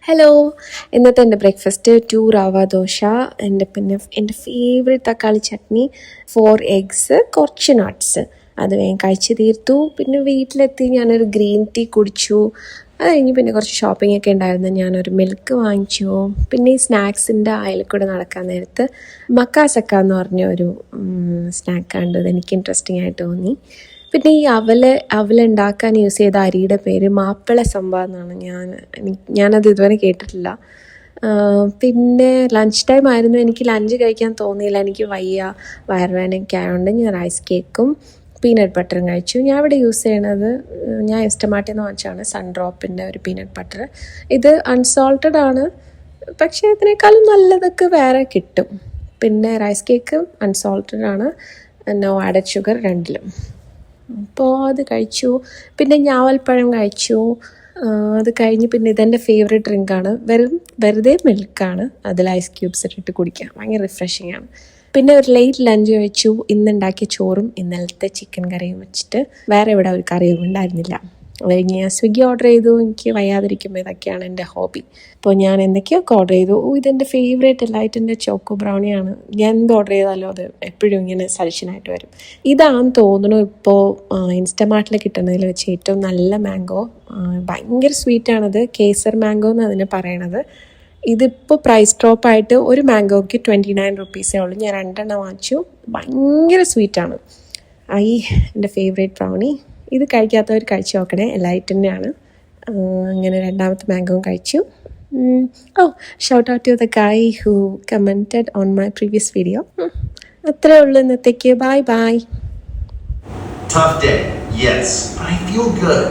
Hello, ഇന്നത്തെ എൻ്റെ breakfast 2 റവ ദോശ, എൻ്റെ ഫേവറേറ്റ് തക്കാളി ചട്നി, 4 എഗ്സ്, കുറച്ച് നട്ട്സ്. അത് വേഗം കഴിച്ച് തീർത്തു. പിന്നെ വീട്ടിലെത്തി ഞാനൊരു ഗ്രീൻ ടീ കുടിച്ചു. അത് കഴിഞ്ഞ് പിന്നെ കുറച്ച് ഷോപ്പിംഗ് ഒക്കെ ഉണ്ടായിരുന്നു. ഞാനൊരു മിൽക്ക് വാങ്ങിച്ചു. പിന്നെ ഈ സ്നാക്സിൻ്റെ അയൽ കൂടെ നടക്കാൻ നേരത്ത് മക്കാസക്ക എന്ന് പറഞ്ഞ ഒരു സ്നാക്ക് കണ്ടത് എനിക്ക് ഇൻട്രസ്റ്റിംഗ് ആയിട്ട് തോന്നി. പിന്നെ ഈ അവലുണ്ടാക്കാൻ യൂസ് ചെയ്ത അരിയുടെ പേര് മാപ്പിള സംഭ എന്നാണ്. ഞാനത് ഇതുവരെ കേട്ടിട്ടില്ല. പിന്നെ ലഞ്ച് ടൈം ആയിരുന്നു. എനിക്ക് ലഞ്ച് കഴിക്കാൻ തോന്നിയില്ല, എനിക്ക് വയ്യ, വയറുവേദനയൊക്കെ ആയതുകൊണ്ട് ഞാൻ റൈസ് കേക്കും പീനട്ട് ബട്ടറും കഴിച്ചു. ഞാൻ ഇവിടെ യൂസ് ചെയ്യണത് ഞാൻ ഇൻസ്റ്റമാർട്ടിൽ നിന്ന് വാങ്ങിച്ചാണ് സൺഡ്രോപ്പിൻ്റെ ഒരു പീനട്ട് ബട്ടർ. ഇത് അൺസോൾട്ടഡ് ആണ്, പക്ഷേ ഇതിനേക്കാളും നല്ലതൊക്കെ വേറെ കിട്ടും. പിന്നെ റൈസ് കേക്ക് അൺസോൾട്ടഡ് ആണ്, നോ ആഡഡ് ഷുഗർ രണ്ടിലും. അപ്പോൾ അത് കഴിച്ചു. പിന്നെ ഞാവൽപ്പഴം കഴിച്ചു. അത് കഴിഞ്ഞ് പിന്നെ ഇതെൻ്റെ ഫേവറേറ്റ് ഡ്രിങ്കാണ്. വെറുതെ മിൽക്കാണ്, അതിൽ ഐസ് ക്യൂബ്സ് ഇട്ടിട്ട് കുടിക്കാം, ഭയങ്കര റിഫ്രഷിംഗ് ആണ്. പിന്നെ ഒരു ലേറ്റ് ലഞ്ച് കഴിച്ചു. ഇന്നുണ്ടാക്കിയ ചോറും ഇന്നലത്തെ ചിക്കൻ കറിയും വെച്ചിട്ട്. വേറെ ഇവിടെ ഒരു കറിയും ഉണ്ടായിരുന്നില്ല. അത് കഴിഞ്ഞ് ഞാൻ സ്വിഗ്ഗി ഓർഡർ ചെയ്തു. എനിക്ക് വയ്യാതിരിക്കുമ്പോൾ ഇതൊക്കെയാണ് എൻ്റെ ഹോബി. അപ്പോൾ ഞാൻ എന്തൊക്കെയൊക്കെ ഓർഡർ ചെയ്തു. ഇതെൻ്റെ ഫേവറേറ്റ് ലൈറ്റിൻ്റെ ചോക്കോ ബ്രൗണിയാണ്. ഞാൻ എന്ത് ഓർഡർ ചെയ്താലും അത് എപ്പോഴും ഇങ്ങനെ സജഷനായിട്ട് വരും. ഇതാണെന്ന് തോന്നുന്നു ഇപ്പോൾ ഇൻസ്റ്റമാർട്ടിൽ കിട്ടുന്നതിൽ വെച്ച് ഏറ്റവും നല്ല മാംഗോ. ഭയങ്കര സ്വീറ്റാണത്. കേസർ മാംഗോ എന്ന് അതിന് പറയണത്. ഇതിപ്പോൾ പ്രൈസ് ഡ്രോപ്പായിട്ട് ഒരു മാംഗോയ്ക്ക് 29 റുപ്പീസേ ഉള്ളൂ. ഞാൻ 2 എണ്ണം വാങ്ങിച്ചു. ഭയങ്കര സ്വീറ്റാണ്. എൻ്റെ ഫേവറേറ്റ് ബ്രൗണി. ഇത് കഴിക്കാത്തവർ കഴിച്ചു നോക്കണേ, ലൈറ്റിൻ്റെയാണ്. അങ്ങനെ രണ്ടാമത്തെ മാംഗോയും കഴിച്ചു. Shout out to the guy who commented on my previous video. അത്രേ ഉള്ളൂ ഇന്നത്തേക്ക്. Bye bye. Tough day, yes, but I feel good.